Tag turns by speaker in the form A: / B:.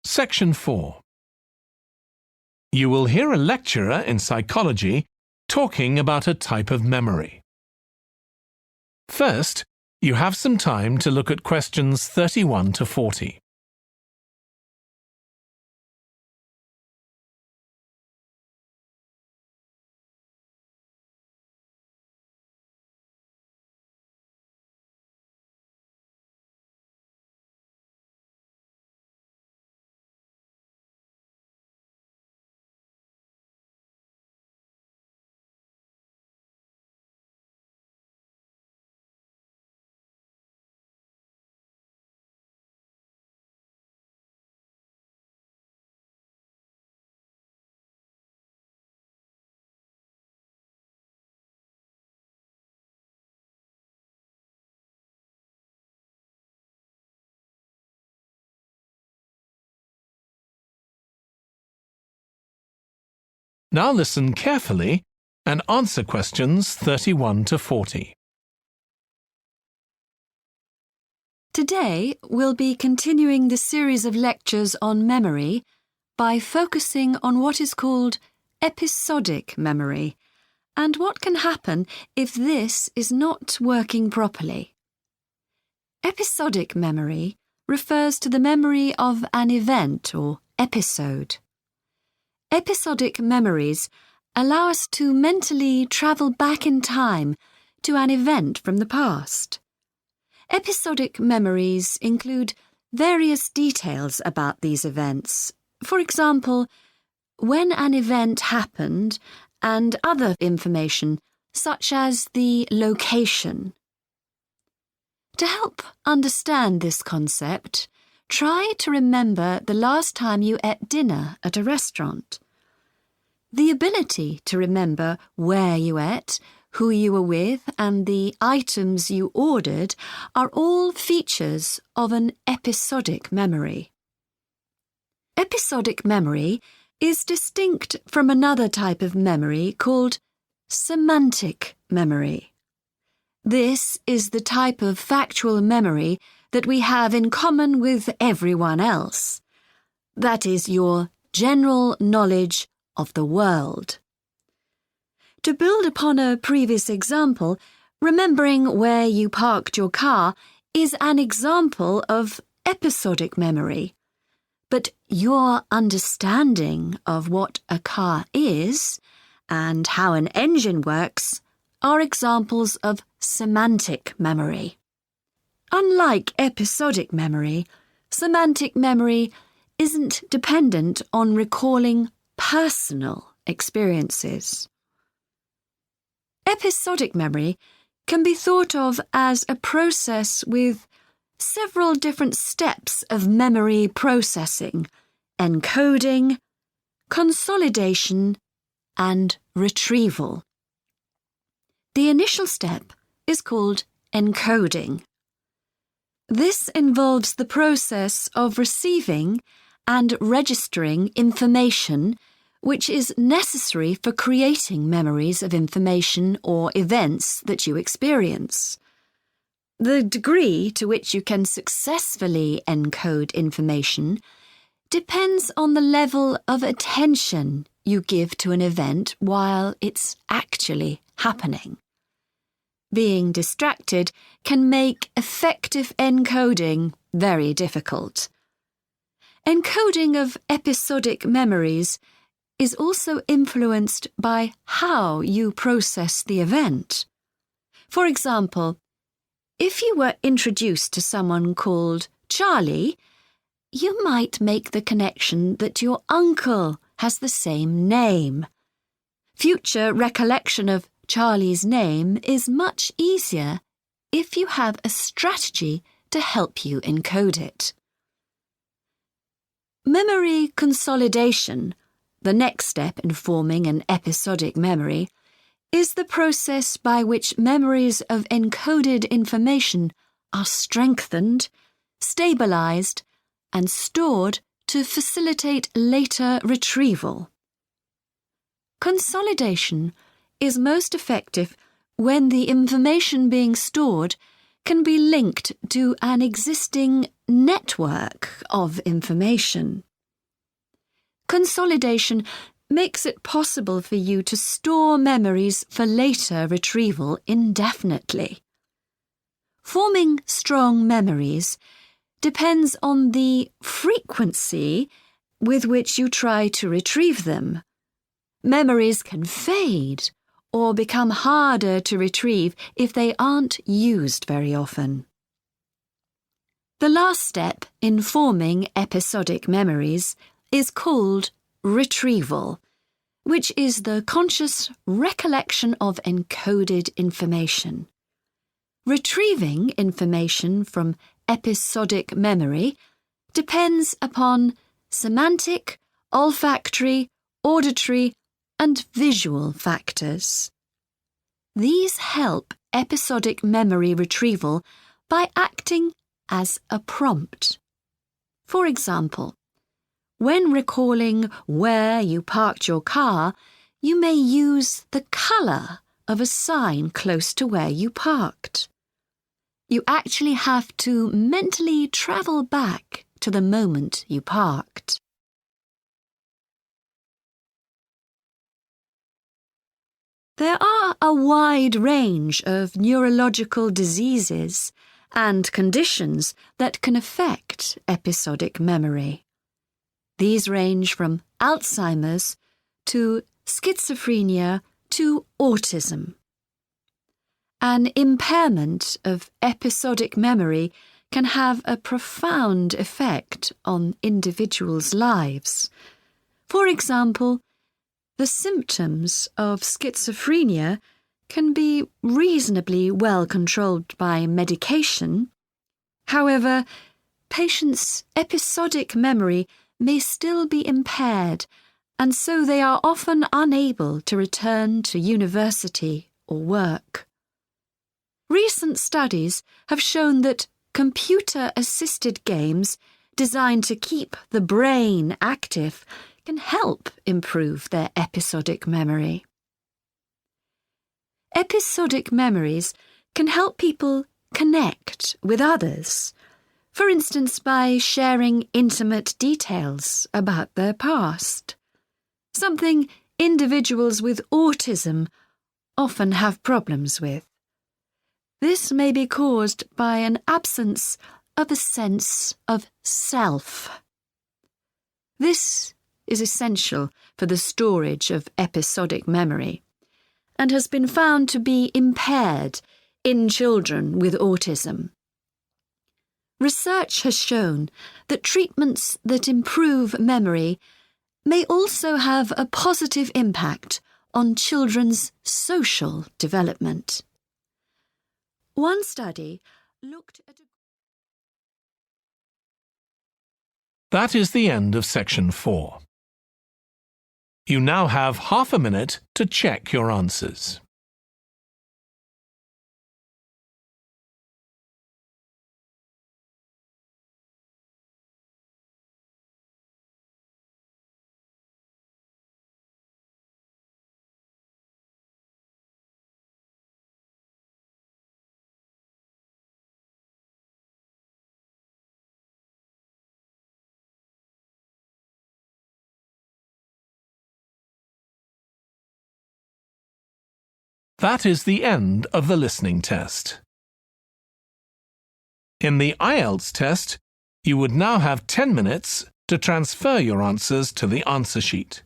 A: Section 4. You will hear a lecturer in psychology talking about a type of memory. First, you have some time to look at questions 31 to 40. Now listen carefully and answer questions 31 to 40.
B: Today, we'll be continuing the series of lectures on memory by focusing on what is called episodic memory and what can happen if this is not working properly. Episodic memory refers to the memory of an event or episode. Episodic memories allow us to mentally travel back in time to an event from the past. Episodic memories include various details about these events. For example, when an event happened and other information such as the location. To help understand this concept, try to remember the last time you ate dinner at a restaurant. The ability to remember where you ate, who you were with, and the items you ordered are all features of an episodic memory. Episodic memory is distinct from another type of memory called semantic memory. This is the type of factual memory that we have in common with everyone else. That is your general knowledge of the world. To build upon a previous example, remembering where you parked your car is an example of episodic memory. But your understanding of what a car is and how an engine works are examples of semantic memory. Unlike episodic memory, semantic memory isn't dependent on recalling personal experiences. Episodic memory can be thought of as a process with several different steps of memory processing, encoding, consolidation, and retrieval. The initial step is called encoding. This involves the process of receiving and registering information which is necessary for creating memories of information or events that you experience. The degree to which you can successfully encode information depends on the level of attention you give to an event while it's actually happening. Being distracted can make effective encoding very difficult. Encoding of episodic memories is also influenced by how you process the event. For example, if you were introduced to someone called Charlie, you might make the connection that your uncle has the same name. Future recollection of Charlie's name is much easier if you have a strategy to help you encode it. Memory consolidation, the next step in forming an episodic memory, is the process by which memories of encoded information are strengthened, stabilized, and stored to facilitate later retrieval. Consolidation is most effective when the information being stored can be linked to an existing network of information. Consolidation makes it possible for you to store memories for later retrieval indefinitely. Forming strong memories depends on the frequency with which you try to retrieve them. Memories can fade or become harder to retrieve if they aren't used very often. The last step in forming episodic memories is called retrieval, which is the conscious recollection of encoded information. Retrieving information from episodic memory depends upon semantic, olfactory, auditory, and visual factors. These help episodic memory retrieval by acting as a prompt. For example, when recalling where you parked your car, you may use the colour of a sign close to where you parked. You actually have to mentally travel back to the moment you parked. There are a wide range of neurological diseases and conditions that can affect episodic memory. These range from Alzheimer's to schizophrenia to autism. An impairment of episodic memory can have a profound effect on individuals' lives. For example, the symptoms of schizophrenia can be reasonably well controlled by medication. However, patients' episodic memory may still be impaired, and so they are often unable to return to university or work. Recent studies have shown that computer-assisted games designed to keep the brain active can help improve their episodic memory. Episodic memories can help people connect with others, for instance by sharing intimate details about their past, something individuals with autism often have problems with. This may be caused by an absence of a sense of self. This is essential for the storage of episodic memory and has been found to be impaired in children with autism. Research has shown that treatments that improve memory may also have a positive impact on children's social development. One study looked at
A: That is the end of section 4. You now have half a minute to check your answers. That is the end of the listening test. In the IELTS test, you would now have 10 minutes to transfer your answers to the answer sheet.